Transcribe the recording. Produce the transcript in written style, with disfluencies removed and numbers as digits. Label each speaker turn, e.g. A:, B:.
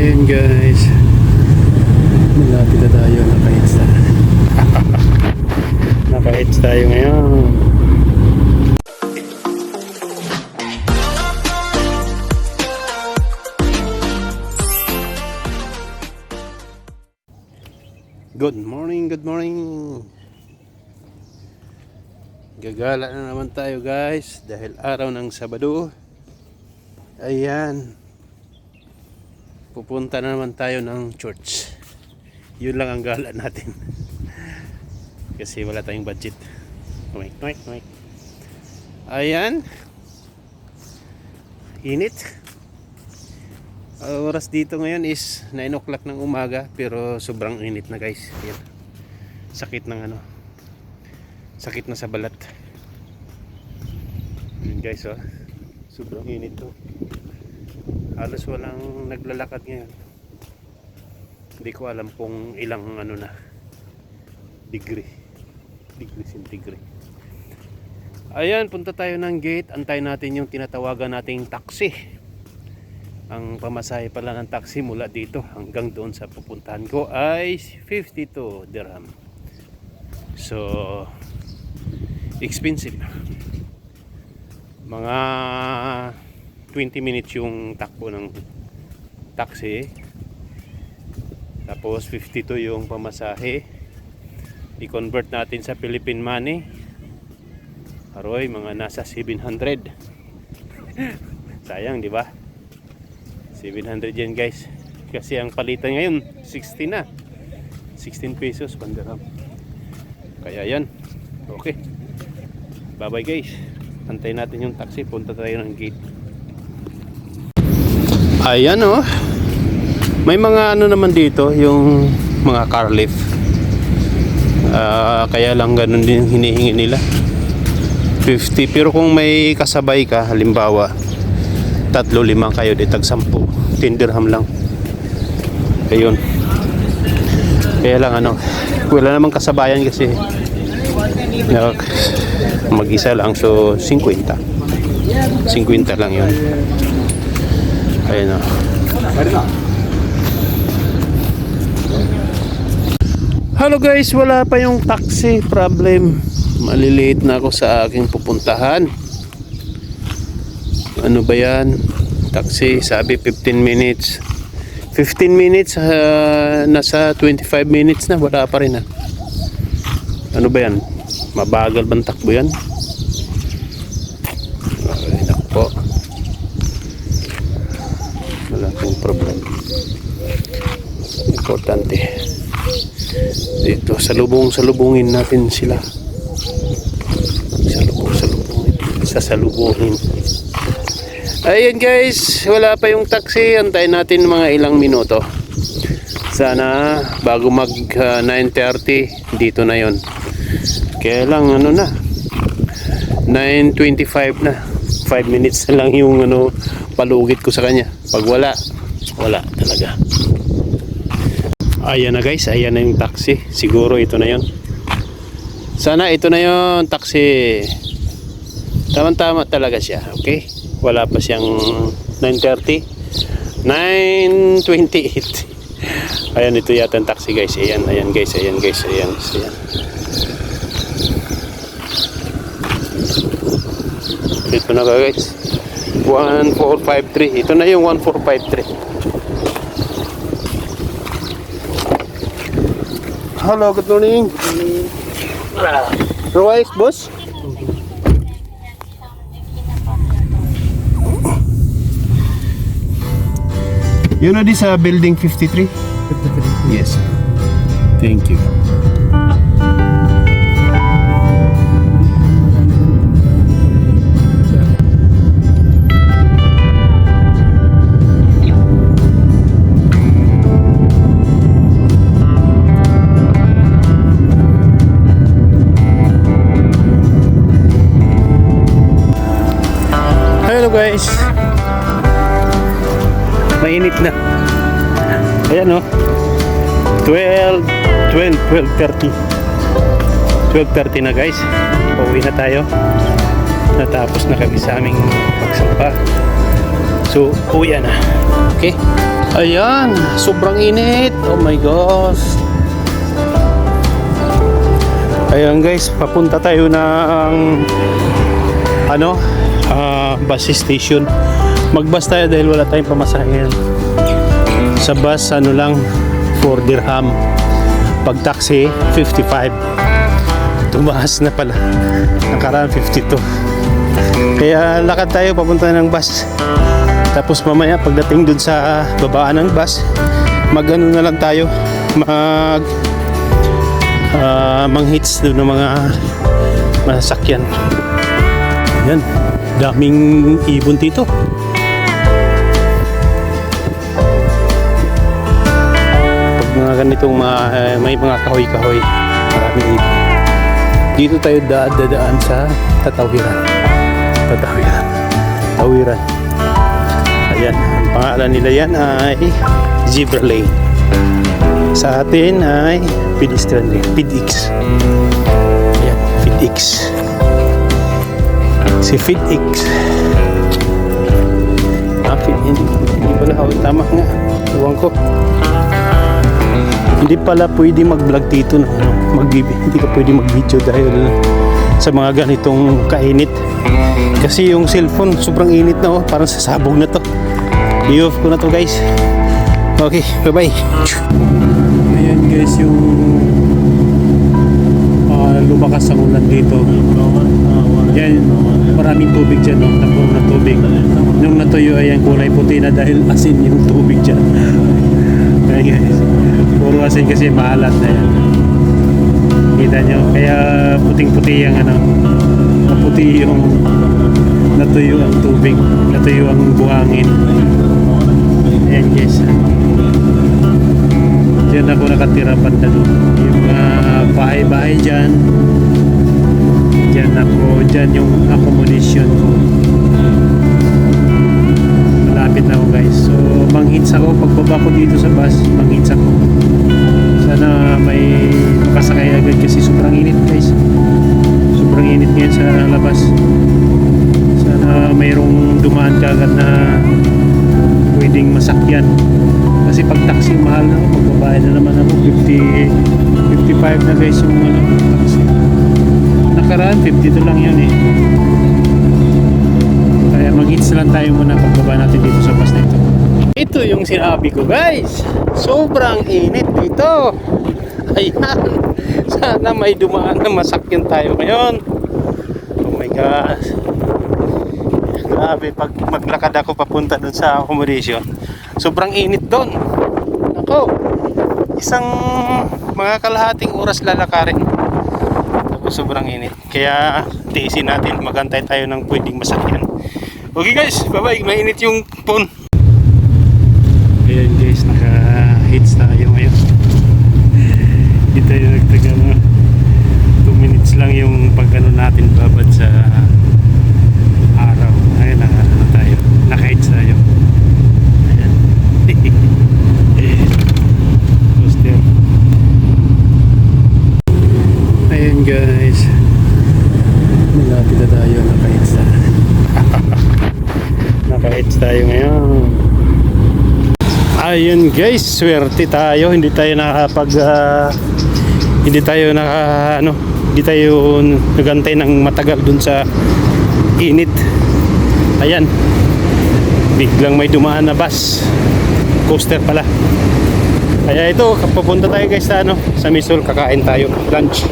A: Ayun guys, malapit na tayo, naka-hits na. Naka-hits tayo ngayon. Good morning, good morning. Gagala na naman tayo guys dahil araw ng Sabado. Ayan, pupunta na naman tayo ng church. Yun lang ang gala natin kasi wala tayong budget. Noik. Ayan, init. Oras dito ngayon is 9 o'clock ng umaga, pero sobrang init na guys. Ayan. Sakit ng ano, sakit na sa balat. Ayan guys, oh, sobrang init to. Halos walang naglalakad ngayon. Hindi ko alam kung ilang ano na degree centigrade. Ayan, punta tayo ng gate. Antay natin yung tinatawagan nating taxi. Ang pamasahe pala ng taxi mula dito hanggang doon sa pupuntahan ko ay 52 dirham. So expensive. Mga 20 minutes yung takbo ng taxi. Tapos 52 yung pamasahe. I-convert natin sa Philippine money. Aroy, mga nasa 700. Sayang, di ba? 700 yan guys. Kasi ang palitan ngayon 60 na. 16 pesos bandaram. Kaya yan. Okay. Bye bye guys. Antayin natin yung taxi. Punta tayo ng gate. Ayan oh. May mga ano naman dito, yung mga car lift. Kaya lang ganun din hinihingi nila. 50. Pero kung may kasabay ka, halimbawa 3-5 kayo, di tag 10, 10 dirham lang. Ayun. Kaya lang ano, wala namang kasabayan kasi mag-isa lang, so 50 lang yun. Ayun o. Hello guys, wala pa yung taxi. Problem, maliliit na ako sa aking pupuntahan. Ano ba yan? Taxi, sabi 15 minutes. 15 minutes, nasa 25 minutes na, wala pa rin. Ano ba yan? Mabagal bang takbo yan? Ay, nakpo. Wala pong problem. Importante. Dito, salubungin natin sila. Sasalubungin. Ayan guys, wala pa yung taxi. Antayin natin mga ilang minuto. Sana bago mag 9:30 dito na yon. Kaya lang ano na, 9:25 na. 5 minutes na lang yung ano, palugit ko sa kanya. Pag wala talaga. Ayan na guys, ayan na yung taxi. Siguro ito na yon. Sana ito na yon taxi. Tama-tama talaga siya, okay? Wala pa siyang 9:30, 9:28. Ayan, ito yata ang taxi guys. Ayan guys. Ito na guys, 1453. Ito na yung 1453. Hello, good morning. Ruwais, boss? You know this building 53? 53. Yes. Thank you. Hello guys. Mainit na. Ayan o. 12:30 na guys. Pauwi na tayo. Natapos na kami sa aming pagsampa. So, uwi na. Okay? Ayan, sobrang init. Oh my gosh. Ayan guys, papunta tayo ng bus station. Mag-bus tayo dahil wala tayong pamasahin. Sa bus, 4 dirham. Pag taxi, 55. Tumaas na pala. Nakaraan 52. Kaya lakad tayo papunta ng bus. Tapos mamaya pagdating dun sa babaan ng bus, mag-ano na lang tayo, mang-hits dun ng mga masakyan. Ayan, daming ibon dito. Pag mga ganitong may mga kahoy-kahoy, maraming ibon. Dito tayo dadaan sa Tawiran. Ayan, ang pangalan nila yan ay Zebra Lane. Sa atin ay pedestrian lane, PEDX. Ayan, PEDX. Si PEDX. Hindi pala ako tama nga. Iwan ko. Hindi pala pwede mag-vlog dito, hindi ka pwede mag-video dahil sa mga ganitong kainit. Kasi yung cellphone sobrang init na, parang sasabog na to. I-off ko na to guys. Okay, bye-bye. Ayan guys, yung lumakas ang ulan dito. Yan, maraming tubig dyan, napuro ng tubig. Nung natuyo ay ang kulay puti na dahil asin yung tubig dyan. Ayan guys, puro asin kasi maalat na yan. Kita nyo, kaya puting-puti yung maputi yung natuyo ang tubig, natuyo ang buhangin. Ayan guys, dyan ako nakatira banda doon. Yung bahay-bahay dyan, dyan yung accommodation ko. Malapit na ako guys. So manghits ako, pagbaba ko dito sa bus, manghits ako. Sana may makasakay agad kasi sobrang init guys. Sobrang init ngayon sa labas. Sana mayroong dumaan ka agad na pwedeng masakyan. Kasi pag taxi mahal na ako, pagbabayad na naman ako 55 na guys yung taxi. Nakaraan 52 lang yun eh. Kaya mag-hits lang tayo muna pagbaba natin dito sa bus na ito. Ito yung sinabi ko guys, sobrang init dito. Ayan, sana may dumaan na masakyan tayo ngayon. Oh my gosh, grabe, pag maglakad ako papunta dun sa accommodation, sobrang init doon. Ako, isang mga kalahating oras lalakarin. Tapos sobrang init, kaya tiisin natin, magantay tayo ng pwedeng masakyan. Okay guys, bye bye, mainit yung phone. Ayan guys, naka-hits tayo ngayon. Hindi tayo nagtagal, 2 minutes lang yung pagkano natin babad sa araw. Ayan, naka-hits tayo. Ayan. Poster. Ayan guys, malapit na tayo, naka-hits tayo. Naka-hits tayo ngayon. Ayun guys, swerte tayo, hindi tayo nagantay ng matagal dun sa init. Ayan, biglang may dumaan na bus, coaster pala. Kaya ito, papunta tayo guys sa Misol, kakain tayo lunch.